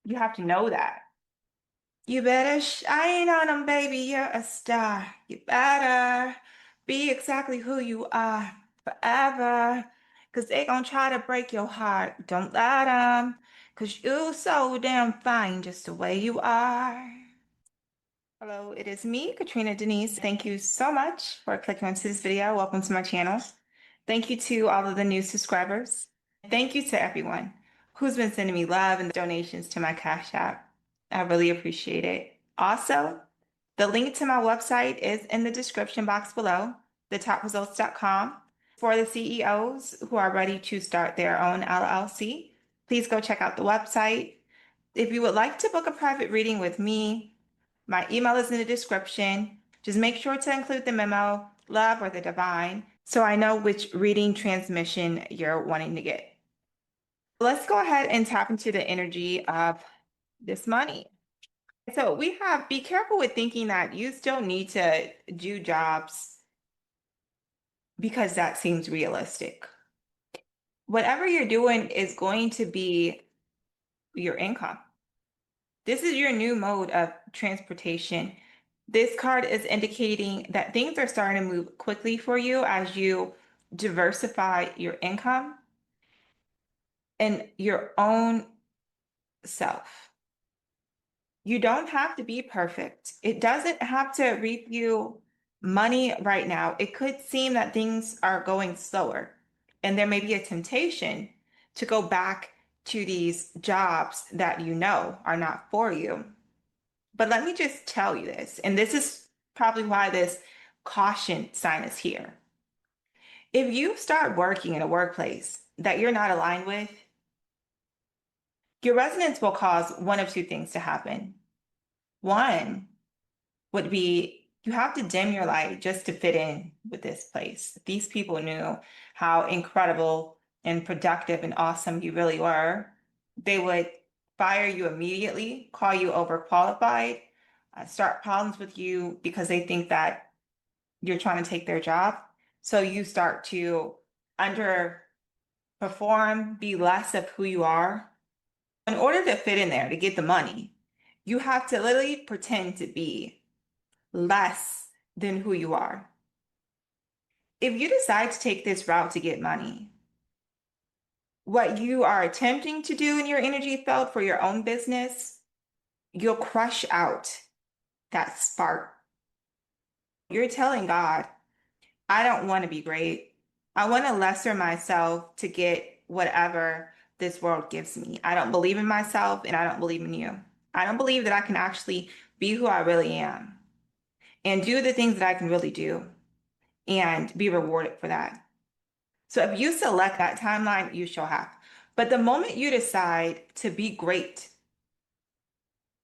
You have to know that. You better shine on them, baby. You're a star. You better be exactly who you are forever. Cause they gonna try to break your heart. Don't let them. Cause you so damn fine just the way you are. Hello, it is me, Katrina Denise. Thank you so much for clicking onto this video. Welcome to my channel. Thank you to all of the new subscribers. Thank you to everyone who's been sending me love and donations to my Cash App. I really appreciate it. Also, the link to my website is in the description box below, thetopresults.com. For the CEOs who are ready to start their own LLC, please go check out the website. If you would like to book a private reading with me, my email is in the description. Just make sure to include the memo, love or the divine, so I know which reading transmission you're wanting to get. Let's go ahead and tap into the energy of this money. So we have, be careful with thinking that you still need to do jobs because that seems realistic. Whatever you're doing is going to be your income. This is your new mode of transportation. This card is indicating that things are starting to move quickly for you as you diversify your income and your own self. You don't have to be perfect. It doesn't have to reap you money right now. It could seem that things are going slower, and there may be a temptation to go back to these jobs that you know are not for you. But let me just tell you this, and this is probably why this caution sign is here. If you start working in a workplace that you're not aligned with, your resonance will cause one of two things to happen. One would be you have to dim your light just to fit in with this place. These people knew how incredible and productive and awesome you really were. They would fire you immediately, call you overqualified, start problems with you because they think that you're trying to take their job. So you start to underperform, be less of who you are. In order to fit in there, to get the money, you have to literally pretend to be less than who you are. If you decide to take this route to get money, what you are attempting to do in your energy field for your own business, you'll crush out that spark. You're telling God, I don't want to be great. I want to lesser myself to get whatever this world gives me. I don't believe in myself and I don't believe in you. I don't believe that I can actually be who I really am and do the things that I can really do and be rewarded for that. So if you select that timeline, you shall have. But the moment you decide to be great,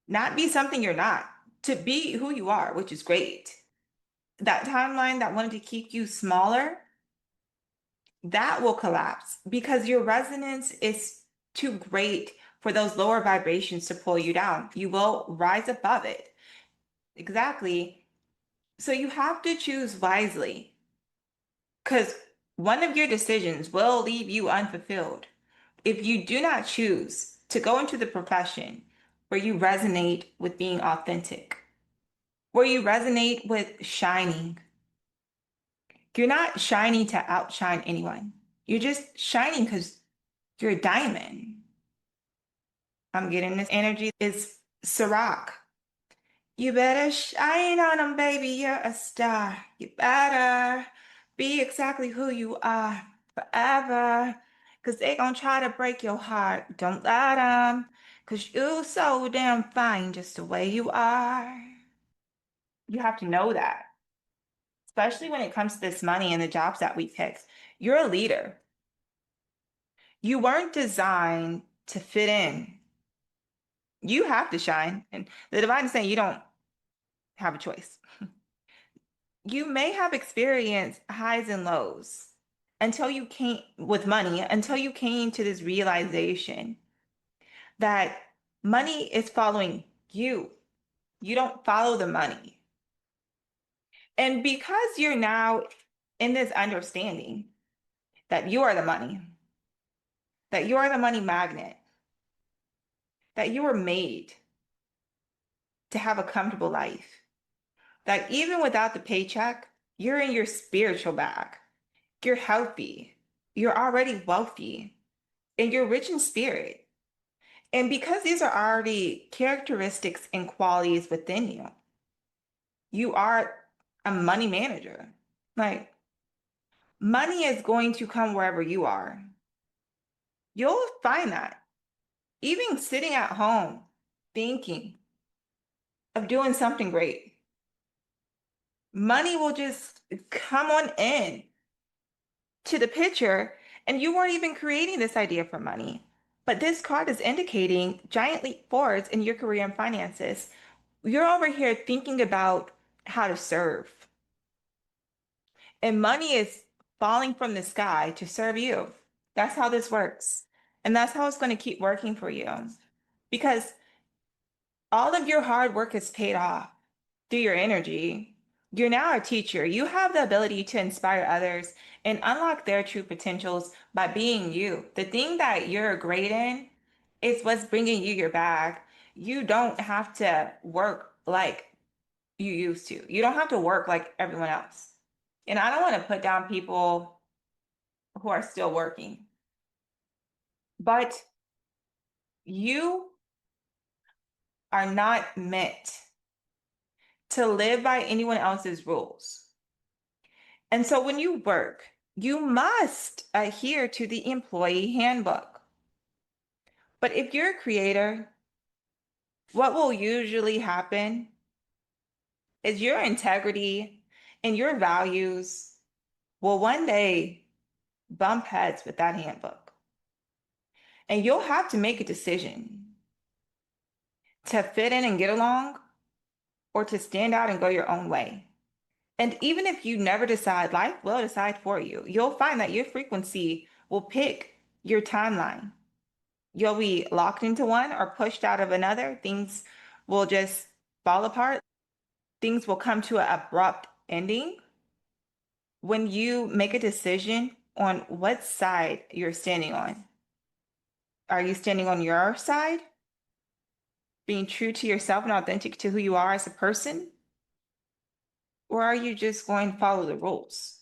not be something you're not, to be who you are, which is great, that timeline that wanted to keep you smaller, that will collapse because your resonance is too great for those lower vibrations to pull you down. You will rise above it. Exactly. So you have to choose wisely because one of your decisions will leave you unfulfilled. If you do not choose to go into the profession where you resonate with being authentic, where you resonate with shining, you're not shining to outshine anyone. You're just shining because you're a diamond. I'm getting this energy is Ciroc. You better shine on them, baby. You're a star. You better be exactly who you are forever. Cause they gonna try to break your heart. Don't let them. Cause you so damn fine just the way you are. You have to know that. Especially when it comes to this money and the jobs that we picked. You're a leader. You weren't designed to fit in. You have to shine. And the divine is saying you don't have a choice. You may have experienced highs and lows until you came with money, until you came to this realization that money is following you. You don't follow the money. And because you're now in this understanding that you are the money, that you are the money magnet, that you were made to have a comfortable life. That even without the paycheck, you're in your spiritual bag. You're healthy. You're already wealthy and you're rich in spirit. And because these are already characteristics and qualities within you, you are a money manager. Like money is going to come wherever you are. You'll find that even sitting at home thinking of doing something great, money will just come on in to the picture, and you weren't even creating this idea for money. But this card is indicating giant leap forwards in your career and finances. You're over here thinking about how to serve, and money is falling from the sky to serve you. That's how this works. And that's how it's going to keep working for you because all of your hard work is paid off through your energy. You're now a teacher. You have the ability to inspire others and unlock their true potentials by being you. The thing that you're great in is what's bringing you your bag. You don't have to work like you used to. You don't have to work like everyone else. And I don't want to put down people who are still working, but you are not meant to live by anyone else's rules. And so when you work, you must adhere to the employee handbook. But if you're a creator, what will usually happen is your integrity and your values will one day bump heads with that handbook. And you'll have to make a decision to fit in and get along or to stand out and go your own way. And even if you never decide, life will decide for you. You'll find that your frequency will pick your timeline. You'll be locked into one or pushed out of another. Things will just fall apart. Things will come to an abrupt ending when you make a decision on what side you're standing on. Are you standing on your side, being true to yourself and authentic to who you are as a person? Or are you just going to follow the rules?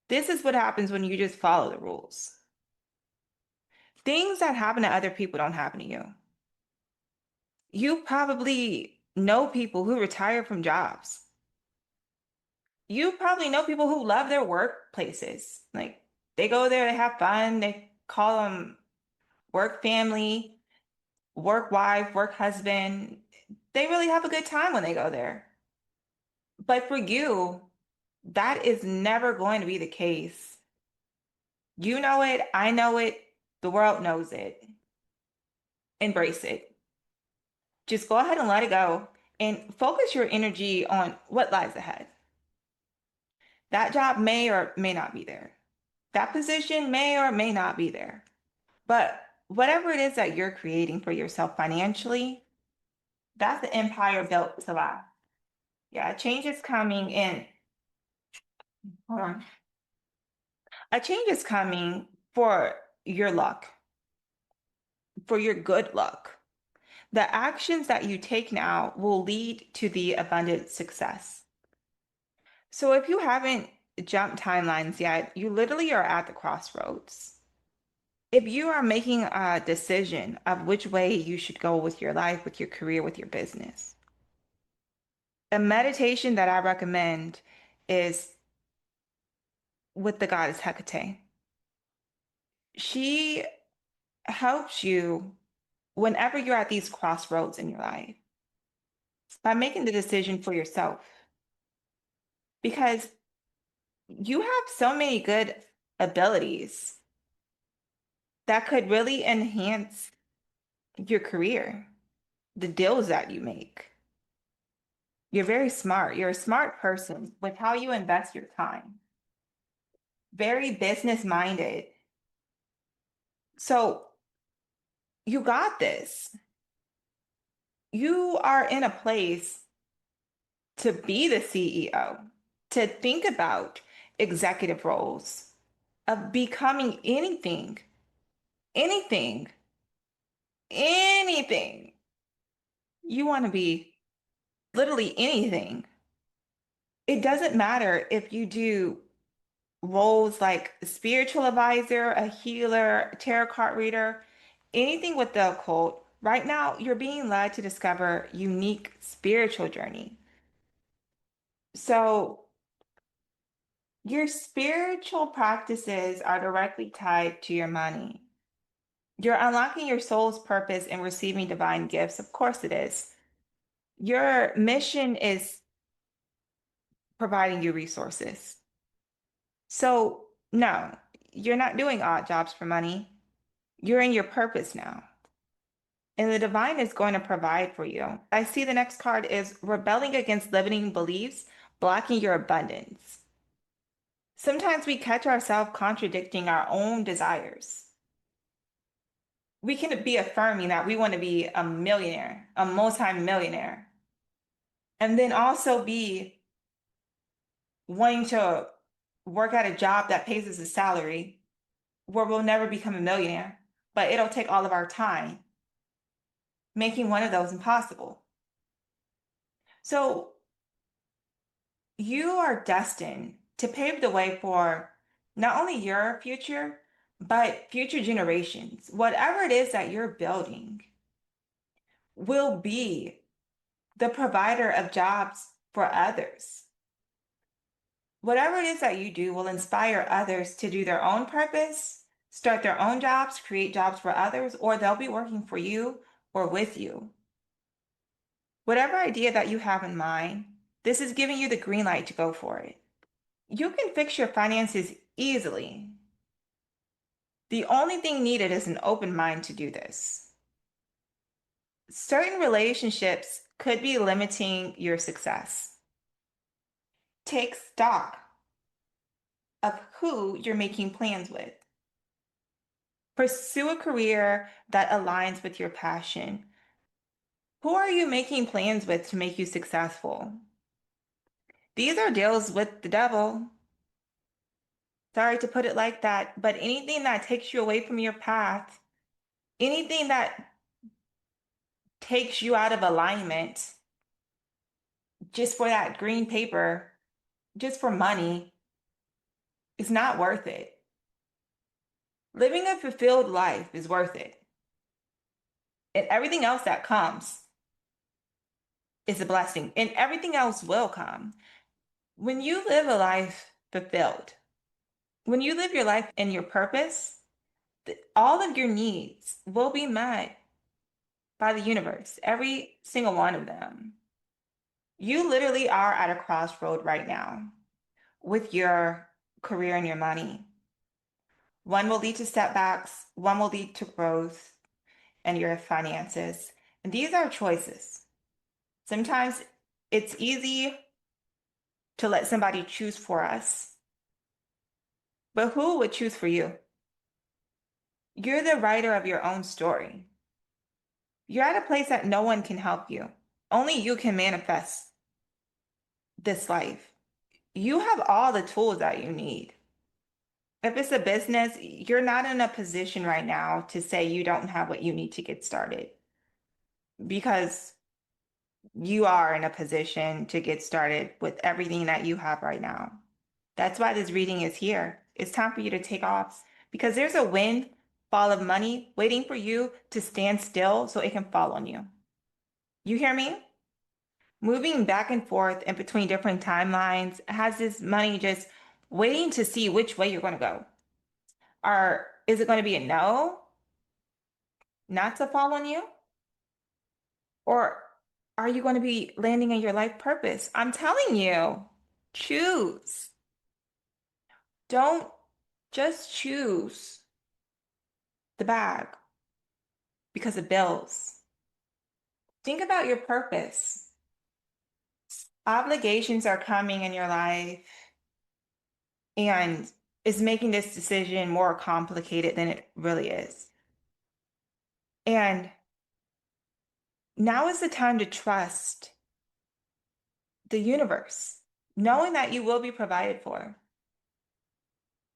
This is what happens when you just follow the rules. Things that happen to other people don't happen to you. You probably know people who retire from jobs. You probably know people who love their workplaces. Like they go there, they have fun, they call them work family, work wife, work husband. They really have a good time when they go there. But for you, that is never going to be the case. You know it, I know it, the world knows it. Embrace it. Just go ahead and let it go and focus your energy on what lies ahead. That job may or may not be there. That position may or may not be there. But whatever it is that you're creating for yourself financially, that's the empire built to last. Yeah, change is coming in. Hold on. A change is coming for your luck, for your good luck. The actions that you take now will lead to the abundant success. So if you haven't jumped timelines yet, you literally are at the crossroads. If you are making a decision of which way you should go with your life, with your career, with your business, a meditation that I recommend is with the goddess Hecate. She helps you whenever you're at these crossroads in your life by making the decision for yourself. Because you have so many good abilities that could really enhance your career, the deals that you make. You're very smart. You're a smart person with how you invest your time. Very business minded. So you got this. You are in a place to be the CEO, to think about executive roles, of becoming anything, anything, anything. You want to be literally anything. It doesn't matter if you do roles like a spiritual advisor, a healer, a tarot card reader, anything with the occult. Right now, you're being led to discover unique spiritual journey. So your spiritual practices are directly tied to your money. You're unlocking your soul's purpose and receiving divine gifts. Of course it is. Your mission is providing you resources. So, no, you're not doing odd jobs for money. You're in your purpose now. And the divine is going to provide for you. I see the next card is rebelling against limiting beliefs, blocking your abundance. Sometimes we catch ourselves contradicting our own desires. We can be affirming that we want to be a millionaire, a multi-millionaire, and then also be wanting to work at a job that pays us a salary where we'll never become a millionaire, but it'll take all of our time, making one of those impossible. So you are destined to pave the way for not only your future, but future generations. Whatever it is that you're building will be the provider of jobs for others. Whatever it is that you do will inspire others to do their own purpose, start their own jobs, create jobs for others, or they'll be working for you or with you. Whatever idea that you have in mind, this is giving you the green light to go for it. You can fix your finances easily. The only thing needed is an open mind to do this. Certain relationships could be limiting your success. Take stock of who you're making plans with. Pursue a career that aligns with your passion. Who are you making plans with to make you successful? These are deals with the devil. Sorry to put it like that, but anything that takes you away from your path, anything that takes you out of alignment just for that green paper, just for money, is not worth it. Living a fulfilled life is worth it. And everything else that comes is a blessing, and everything else will come. When you live a life fulfilled, when you live your life in your purpose, all of your needs will be met by the universe, every single one of them. You literally are at a crossroad right now with your career and your money. One will lead to setbacks, one will lead to growth and your finances. And these are choices. Sometimes it's easy to let somebody choose for us, but who would choose for you? You're the writer of your own story. You're at a place that no one can help you. Only you can manifest this life. You have all the tools that you need. If it's a business, you're not in a position right now to say you don't have what you need to get started because you are in a position to get started with everything that you have right now. That's why this reading is here. It's time for you to take off because there's a windfall of money waiting for you to stand still so it can fall on you. You hear me? Moving back and forth in between different timelines has this money just waiting to see which way you're going to go. Or is it going to be a no, not to fall on you? Or are you going to be landing in your life purpose? I'm telling you, choose. Don't just choose the bag because of bills. Think about your purpose. Obligations are coming in your life and is making this decision more complicated than it really is. And now is the time to trust the universe, knowing that you will be provided for.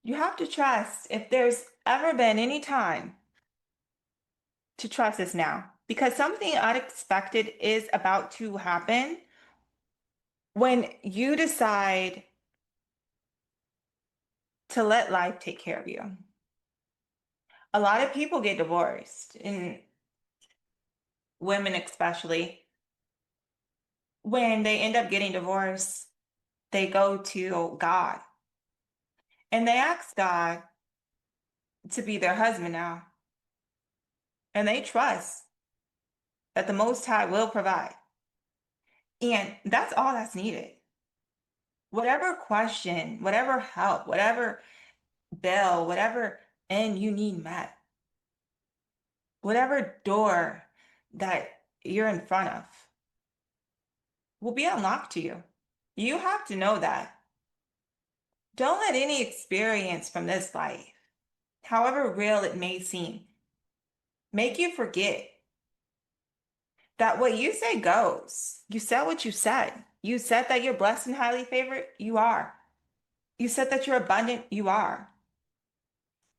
You have to trust. If there's ever been any time to trust, it's now. because something unexpected is about to happen when you decide to let life take care of you. A lot of people get divorced, and women especially. When they end up getting divorced, they go to God and they ask God to be their husband now. And they trust that the Most High will provide. And that's all that's needed. Whatever question, whatever help, whatever bill, whatever end you need met, whatever door that you're in front of will be unlocked to you. You have to know that. Don't let any experience from this life, however real it may seem, make you forget that what you say goes. You said what you said. You said that you're blessed and highly favored. You are. You said that you're abundant. You are.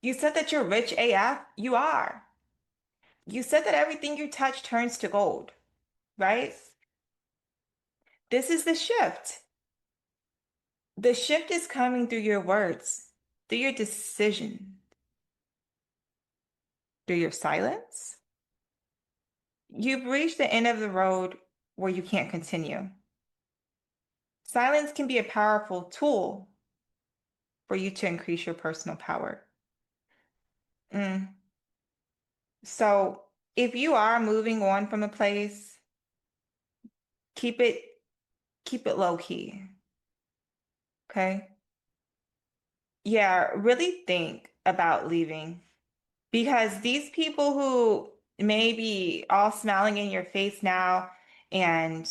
You said that you're rich AF. You are. You said that everything you touch turns to gold, right? This is the shift. The shift is coming through your words, through your decision, through your silence. You've reached the end of the road where you can't continue. Silence can be a powerful tool for you to increase your personal power. So if you are moving on from a place, keep it low key. Okay? Yeah, really think about leaving, because these people who may be all smiling in your face now and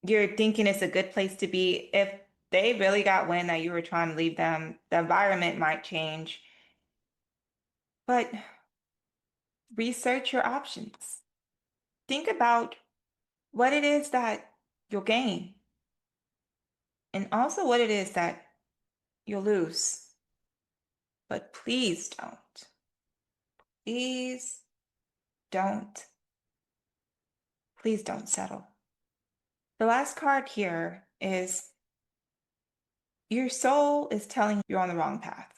you're thinking it's a good place to be, if they really got wind that you were trying to leave them, the environment might change. But research your options. Think about what it is that you'll gain, and also what it is that you'll lose. But please don't. Please don't. Please don't settle. The last card here is your soul is telling you you're on the wrong path.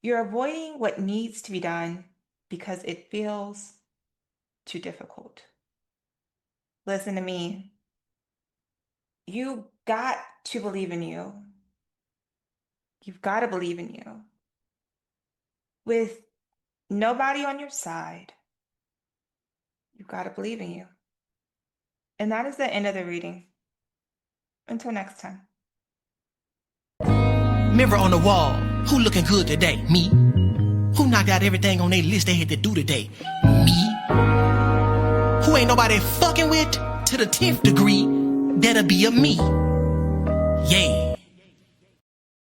You're avoiding what needs to be done because it feels too difficult. Listen to me. You got to believe in you. You've got to believe in you. With nobody on your side, you've got to believe in you. And that is the end of the reading. Until next time. Mirror on the wall. Who looking good today? Me. Who knocked out everything on their list they had to do today? Me. Who ain't nobody fucking with to the 10th degree? That'll be a me. Yeah.